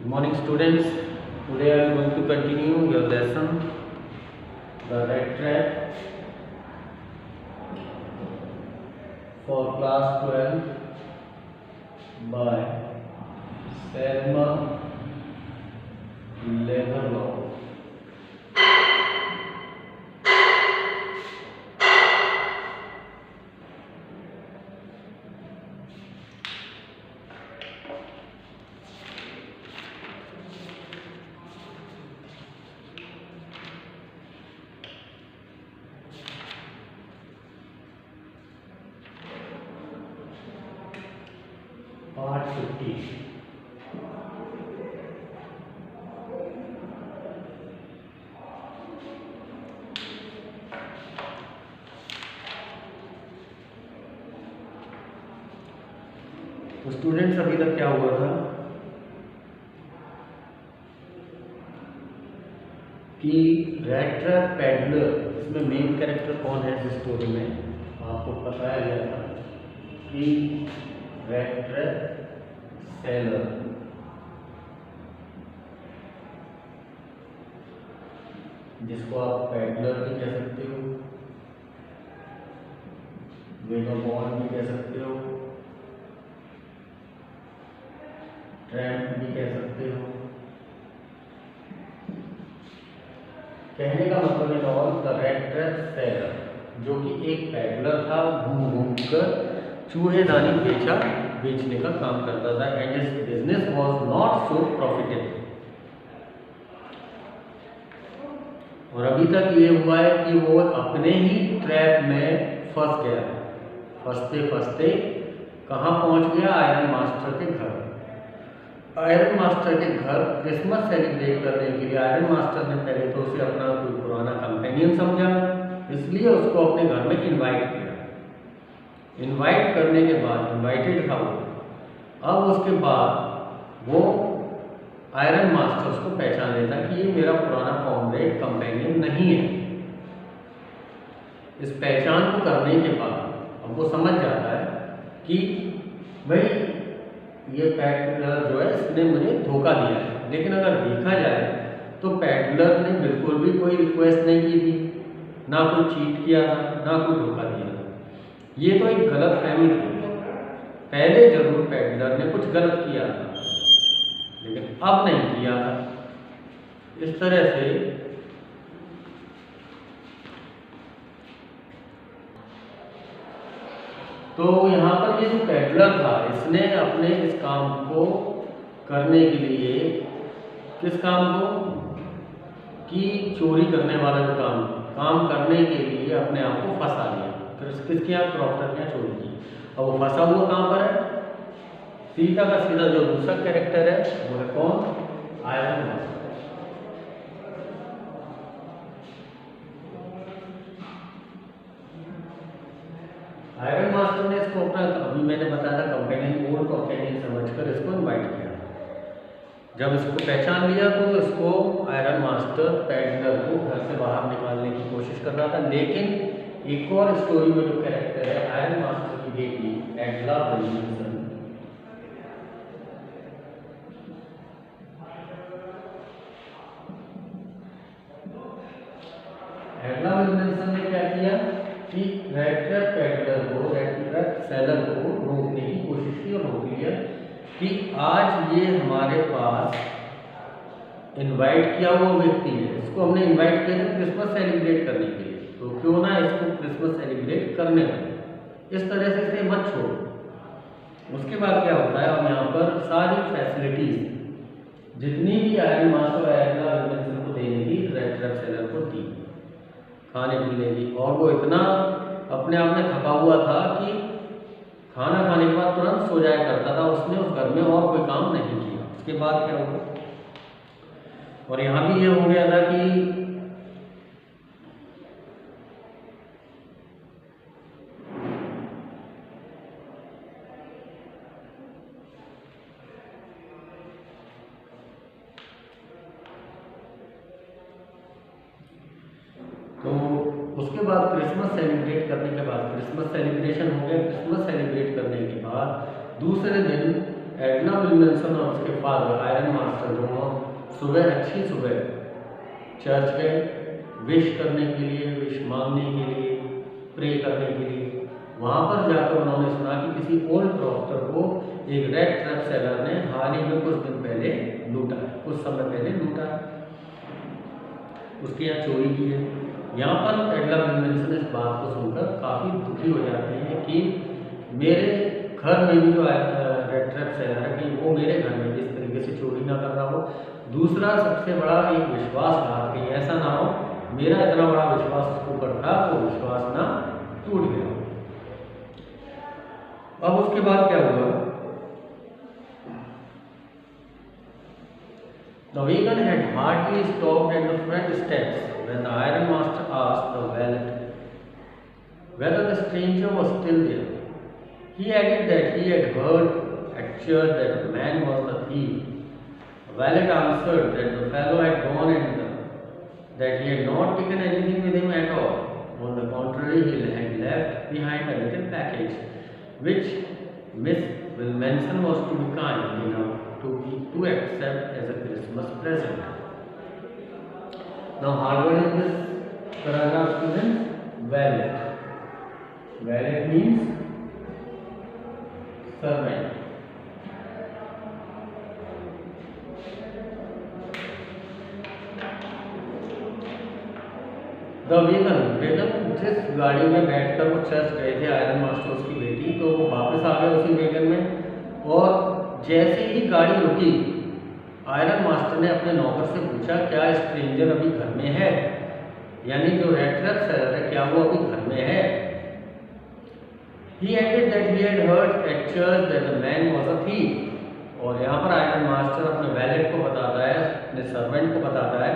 Good morning, students. Today I am going to continue your lesson, the red trap for class 12 by Selma Leverlow. Part 50. तो students अभी तक क्या हुआ था कि रेड ट्रैप पैडलर, इसमें मेन कैरेक्टर कौन है इस स्टोरी में आपको बताया गया था कि रेड ट्रैप सेलर, जिसको आप पैडलर भी कह सकते हो, वेगाबॉन्ड भी कह सकते हो, ट्रैम्प भी कह सकते हो। कहने का मतलब है all the red trap seller, जो कि एक पैडलर था, घूम घूम कर चूहेदानी बेचने का काम करता था। And his business was not so profitable. और अभी तक ये हुआ है कि वो अपने ही ट्रैप में फंस गया। फंसते फंसते कहाँ पहुंच गया? आयरन मास्टर के घर। आयरन मास्टर के घर क्रिसमस सेलिब्रेट करने के लिए आयरन मास्टर ने पहले तो उसे अपना कोई पुराना कंपेनियन समझा, इसलिए उसको अपने घर में इनवाइट किया। इनवाइट करने के बाद इनवाइटेड था वो। अब उसके बाद वो आयरन मास्टर उसको पहचान लेता कि ये मेरा पुराना कॉमरेड कंपेनियन नहीं है। इस पहचान को करने के बाद अब वो समझ जाता है कि भाई ये पैडलर जो है इसने मुझे धोखा दिया है। लेकिन अगर देखा जाए तो पैडलर ने बिल्कुल भी कोई रिक्वेस्ट नहीं की थी, ना कोई चीट किया था, ना कोई धोखा दिया था। ये तो एक गलत फहमी थी। पहले जरूर पैडलर ने कुछ गलत किया था, लेकिन अब नहीं किया था। इस तरह से तो यहाँ पर ये जो पैडलर था, इसने अपने इस काम को करने के लिए, किस काम को कि चोरी करने वाला जो काम करने के लिए अपने आप को फंसा लिया। किसके यहाँ? क्रॉफ्टर के यहाँ चोरी की। अब वो फंसा हुआ कहाँ पर है? सीधा का सीधा जो दूसरा कैरेक्टर है वो है कौन? Iron master. आयरन मास्टर ने इसको अपना, अभी मैंने बताया था, कंपेनियन, ओल्ड कंपेनियन समझकर इसको इनवाइट किया। जब इसको पहचान लिया तो इसको आयरन मास्टर पैडलर को घर से बाहर निकालने की कोशिश कर रहा था। लेकिन एक और स्टोरी में जो कैरेक्टर है आयरन मास्टर की बेटी एडला विल्किंसन, एडला विल्किंसन ने क्या किया कि रेड ट्रैप पैडलर को, रेड ट्रैप सेलर को रोकने की कोशिश की और रोक लिया कि आज ये हमारे पास इनवाइट किया हुआ व्यक्ति है, इसको हमने इनवाइट किया था क्रिसमस सेलिब्रेट करने के लिए, तो क्यों ना इसको क्रिसमस सेलिब्रेट करने दो। इस तरह से इसे मत छोड़ो। उसके बाद क्या होता है, अब यहाँ पर सारी फैसिलिटीज जितनी भी आयरन मास्टर एडला विल्किंसन को देने की, रेड ट्रैप सेलर को दी, खाने पीने की। और वो इतना अपने आप में थका हुआ था कि खाना खाने के बाद तुरंत सो जाया करता था। उसने उस घर में और कोई काम नहीं किया। उसके बाद क्या हुआ, और यहाँ भी ये हो गया था कि तो उसके बाद क्रिसमस सेलिब्रेट करने के बाद, क्रिसमस सेलिब्रेशन हो गया। क्रिसमस सेलिब्रेट करने के बाद दूसरे दिन एडना विल्सन और उसके फादर आयरन मास्टर दोनों सुबह अच्छी सुबह चर्च गए विश करने के लिए, विश मांगने के लिए, प्रे करने के लिए। वहाँ पर जाकर उन्होंने सुना कि किसी ओल्ड प्रॉक्टर को एक रेड ट्रैप सेलर ने हाल ही में कुछ दिन पहले लूटा है, कुछ समय पहले लूटा है, उसके यहाँ चोरी की है। यहाँ पर एडना विल्सन इस बात को सुनकर काफ़ी दुखी हो जाते हैं कि मेरे घर में भी जो रेड ट्रैप सेलर है कि वो मेरे घर में भी इस तरीके से चोरी ना कर रहा हो। दूसरा सबसे बड़ा एक विश्वासघात, कि ऐसा ना हो मेरा इतना बड़ा विश्वास उसके ऊपर था वो विश्वास ना टूट गया। अब उसके बाद क्या हुआ? The wagon had hardly stopped at the front steps when the iron master asked the valet whether the stranger was still there. He added that he had heard at church that the man was a thief. The valet answered that the fellow had gone and that he had not taken anything with him at all. On the contrary, he had left behind a little package which Miss Wilmenson was to be kind enough to accept as a Christmas present. Now, hard in this paragraph, students, valet. Valet means servant. The wagon जिस गाड़ी में बैठकर वो church गए थे iron master उसकी बेटी, तो वो वापस आ गए उसी वेगन में। और जैसे ही गाड़ी रुकी, आयरन मास्टर ने अपने नौकर से पूछा क्या स्ट्रेंजर अभी घर में है, यानी जो रेड ट्रैप सेलर है क्या वो अभी घर में है। He added that he had heard at church that the man was a thief. और यहाँ पर आयरन मास्टर अपने वैलेट को बताता है, अपने सर्वेंट को बताता है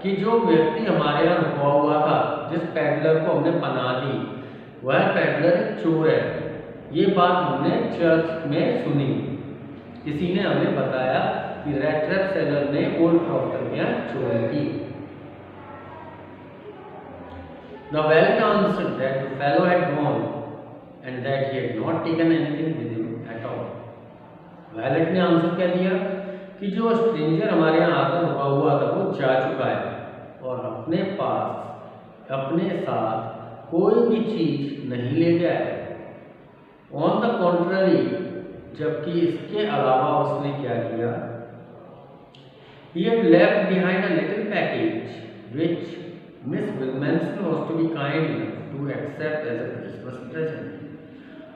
कि जो व्यक्ति हमारे यहाँ रुका हुआ था, जिस पैडलर को हमने पनाह दी, वह पैडलर एक चोर है। ये बात हमने चर्च में सुनी, किसी ने हमें बताया कि रेड ट्रैप सेलर ने ओल्ड प्रॉक्टर के यहाँ चोरी की। The valet answered that the fellow had gone and that he had not taken anything with him at all. Wallet ने आंसर क्या दिया कि जो स्ट्रेंजर हमारे यहाँ आकर रुका हुआ था वो जा चुका है और अपने पास अपने साथ कोई भी चीज नहीं ले गया है। ऑन द कॉन्ट्ररी, जबकि इसके अलावा उसने क्या किया, he had left behind a little package which Miss Wilmenson was to be kind enough to accept as a Christmas present.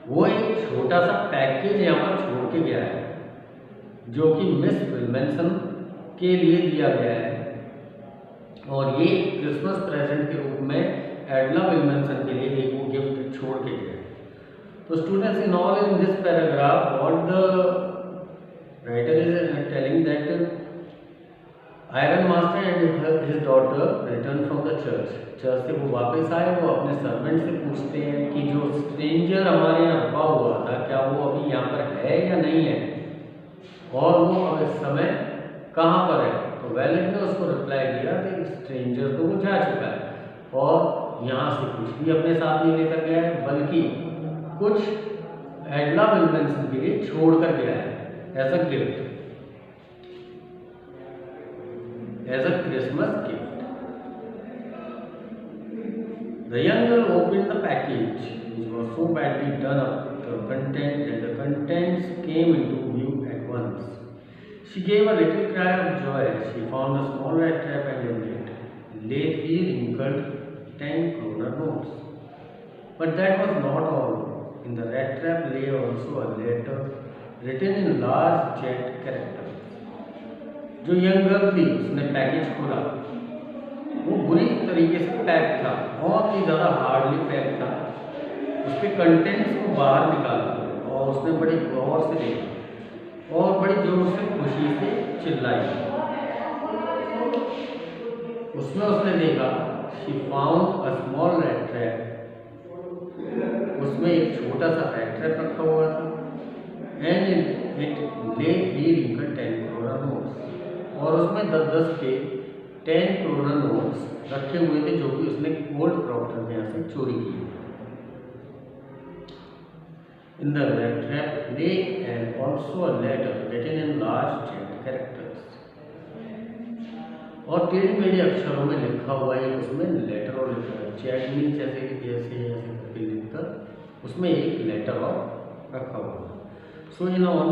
वो एक छोटा सा पैकेज यहाँ पर छोड़ के गया है जो कि मिस विल्मेंसन के लिए दिया गया है, और ये क्रिसमस प्रेजेंट के रूप में एडना विल्मेंसन के लिए एक वो गिफ्ट छोड़ के गया है। तो students, in all in this paragraph what the writer is telling that iron master and his daughter return from the church. Church से वो वापस आए, वो अपने सर्वेंट से पूछते हैं कि जो स्ट्रेंजर हमारे यहाँ रुका हुआ था क्या वो अभी यहाँ पर है या नहीं है, और वो अब इस समय कहाँ पर है। तो वैलेट ने उसको रिप्लाई दिया कि स्ट्रेंजर तो वो जा चुका है और यहाँ से कुछ भी अपने साथ नहीं लेकर गया है, बल्कि कुछ एडना विल्मेंसन के लिए छोड़ कर गया है as a gift, as a Christmas gift. The young girl opened the package, which was so badly done up that the contents came into view at once. She gave a little cry of joy as she found a small red trap and in it lay 3 wrinkled 10-kroner notes. But that was not all. In the red trap lay also a letter written in large jet characters. जो young girl थी उसने package खोला, वो बुरी तरीके से pack था, बहुत ही ज़्यादा हार्डली पैक था। उसके कंटेंट्स को बाहर निकाला और उसने बड़ी गौर से देखा और बड़ी जोर से खुशी से चिल्लाई। उसमें उसने देखा she found a small rat trap, उसमें एक छोटा सा rat trap रखा हुआ था, and it lay 3 wrinkled 10-kroner notes, और उसमें 10-10 के 10-kroner नोट्स रखे हुए थे जो कि उसने ओल्ड प्रॉक्टर के यहाँ से चोरी की। in the rat trap lay and also a letter written in large jet characters. और टेढ़े मेढ़े अक्षरों में लिखा हुआ है, उसमें लेटर और चैट मीन जैसे ऐसे करके लिखकर उसमें एक लेटर और रखा हुआ है। सो इन ऑन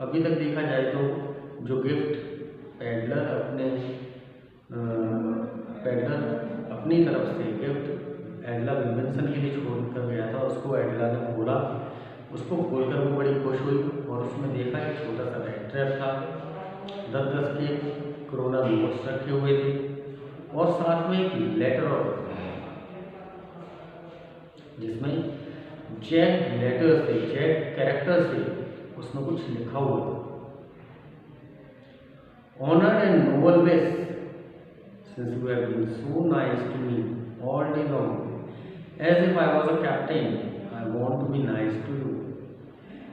अभी तक देखा जाए तो जो गिफ्ट पैडलर अपनी तरफ से गिफ्ट एडला विल्सन के लिए छोड़ कर गया था, उसको एडला ने खोला, उसको खोलकर वो बड़ी खुश हुई और उसमें देखा एक छोटा सा रेड ट्रैप था, 10-10 के कोरोना नोट्स रखे हुए थे और साथ में एक लेटर और जिसमें जैक लेटर से जैक कैरेक्टर से उसमें कुछ लिखा हुआ था। Honored and noble best, since you have been so nice to me all day long, as if I was a captain, I want to be nice to you.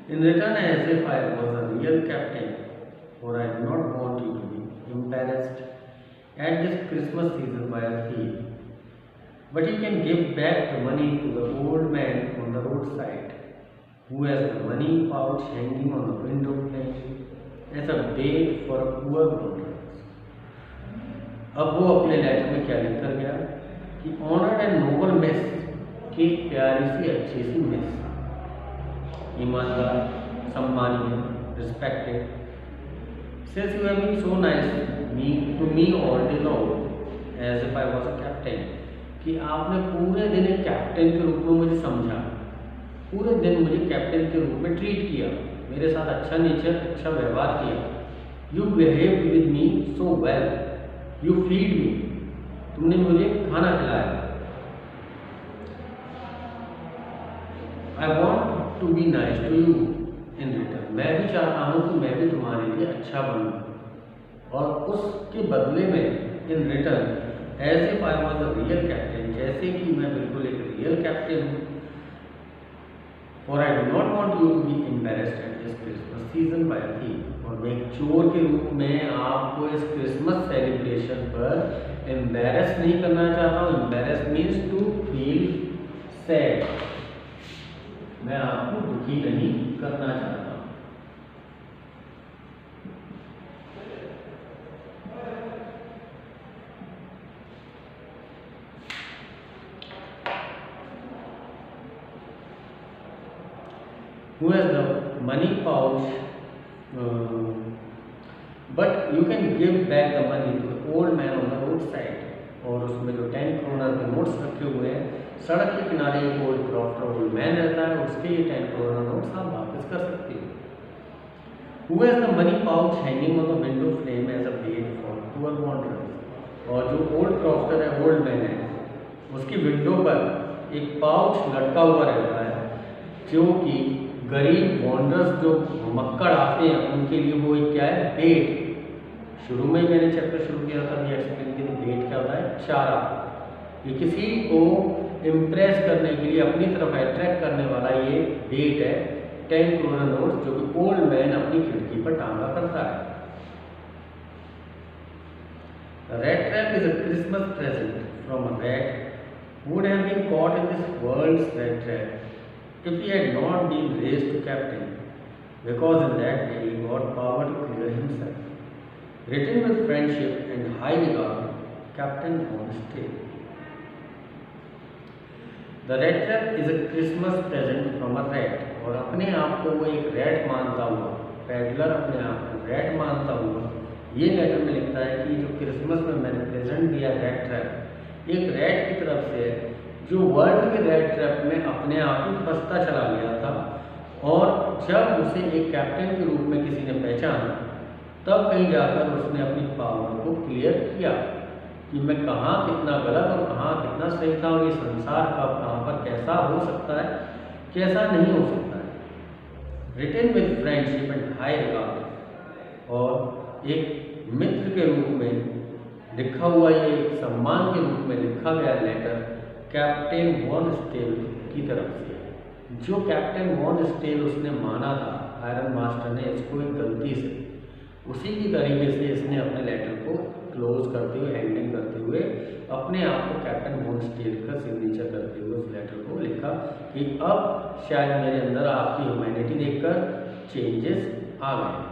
In return, as if I was a real captain, for I do not want you to be embarrassed at this Christmas season by a thief. But you can give back the money to the old man on the roadside, who has the money pouch hanging on the window frame as a bait for a poor wanderer. अब वो अपने letter में क्या लिख कर गया कि honoured and Nobel mess की प्यारी सी अच्छी सी मेस, ईमानदार, सम्मानीय, respected, since you have been so nice to me all day long as if I was a captain, कि आपने पूरे दिन एक कैप्टन के रूप में मुझे समझा, पूरे दिन मुझे कैप्टन के रूप में ट्रीट किया, मेरे साथ अच्छा नेचर, अच्छा व्यवहार किया। You behave with me so well, you feed me, तुमने मुझे खाना खिलाया। I want to be nice to you in return, मैं भी चाहता हूँ कि मैं भी तुम्हारे लिए अच्छा बनूँ और उसके बदले में in return as if I was a real captain, जैसे कि मैं बिल्कुल एक रियल कैप्टन हूँ। For I do not want you to be embarrassed at this Christmas season by a thief, और मैं एक चोर के रूप में आपको इस क्रिसमस सेलिब्रेशन पर एम्बेरेस नहीं करना चाहता हूँ। Embarrass means to feel sad, मैं आपको दुखी नहीं करना चाहता। Who has the money pouch, but you can give back the money to the old man on the roadside, और उसमें जो 10 करोनर के नोट्स रखे हुए हैं, सड़क के किनारे एक ओल्ड क्रॉफ्टर ओल्ड मैन रहता है, उसके ये 10 करोनर नोट्स आप वापस कर सकते हो। Who has the money pouch hanging on the window frame as a bait for poor wanderers, और जो ओल्ड क्रॉफ्टर है, ओल्ड मैन है, उसकी विंडो पर एक पाउच लटका हुआ रहता है, जो कि गरीब वॉन्डर्स जो मक्कड़ आते हैं उनके लिए वो एक क्या है, बेट। शुरू में मैंने चैप्टर शुरू किया था, ये एक्सप्लेन किया, बेट क्या होता है, चारा। ये किसी को इम्प्रेस करने के लिए, अपनी तरफ अट्रैक्ट करने वाला ये बेट है, 10 करोनर नोट, जो कि ओल्ड मैन अपनी खिड़की पर टांगा करता है। Red trap is a Christmas present from a rat who would have been caught in this world's red trap if he had not been raised to captain, because in that way he got power to clear himself. Written with friendship and high regard, Captain Von Stay. The red trap is a Christmas present from a rat, और अपने आप को वो एक rat मानता हुआ, peddler अपने आप को रैट मानता हुआ, ये लेटर में लिखता है कि जो क्रिसमस में मैंने प्रेजेंट दिया रेड ट्रैप, एक रैट की तरफ से, जो वर्ल्ड के रेड ट्रैप में अपने आप ही फंसता चला गया था, और जब उसे एक कैप्टन के रूप में किसी ने पहचाना, तब कहीं जाकर उसने अपनी पावर को क्लियर किया कि मैं कहाँ कितना गलत और कहाँ कितना सही था, और ये संसार कब कहाँ पर कैसा हो सकता है, कैसा नहीं हो सकता है। Written with friendship and high regard, और एक मित्र के रूप में लिखा हुआ, ये सम्मान के रूप में लिखा गया लेटर कैप्टन वॉन स्टेल की तरफ से, जो कैप्टन वॉन स्टेल उसने माना था, आयरन मास्टर ने इसको एक गलती से, उसी की तरीके से इसने अपने लेटर को क्लोज करते हुए, एंडिंग करते हुए अपने आप को कैप्टन बॉन्ड स्टेट का सिग्नेचर करते हुए उस लेटर को लिखा कि अब शायद मेरे अंदर आपकी ह्यूमैनिटी देखकर चेंजेस आ गए।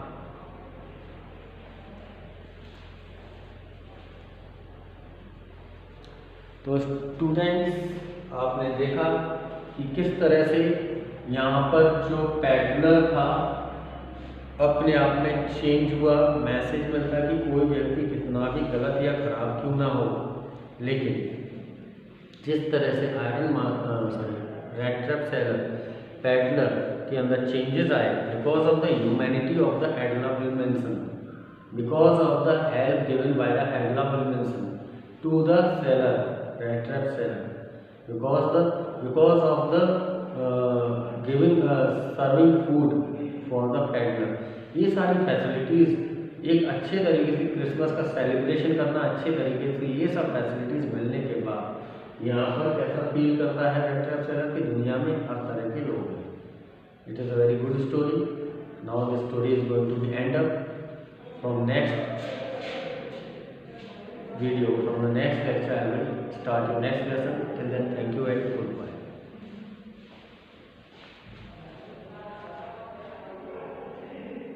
तो स्टूडेंट्स आपने देखा कि किस तरह से यहाँ पर जो पैडलर था अपने आप में चेंज हुआ, मैसेज मिलता कि कोई व्यक्ति कितना भी गलत या खराब क्यों ना हो, लेकिन जिस तरह से रेड ट्रैप सेलर पैडलर के अंदर चेंजेस आए because of the humanity of the Edla Wilkinson, because of the help given by the Edla Wilkinson to the sailor, red trap sailor, because of the serving food for the peddler। ये सारी facilities एक अच्छे तरीके से Christmas का celebration करना, अच्छे तरीके से ये सब फैसिलिटीज़ मिलने के बाद यहाँ पर कैसा फील करता है रेड ट्रैप सेलर की दुनिया में हर तरह के लोग हैं। It is a very good story. Now the story is going to be end up from next video, from the next lecture I will start your next lesson. Till then, thank you.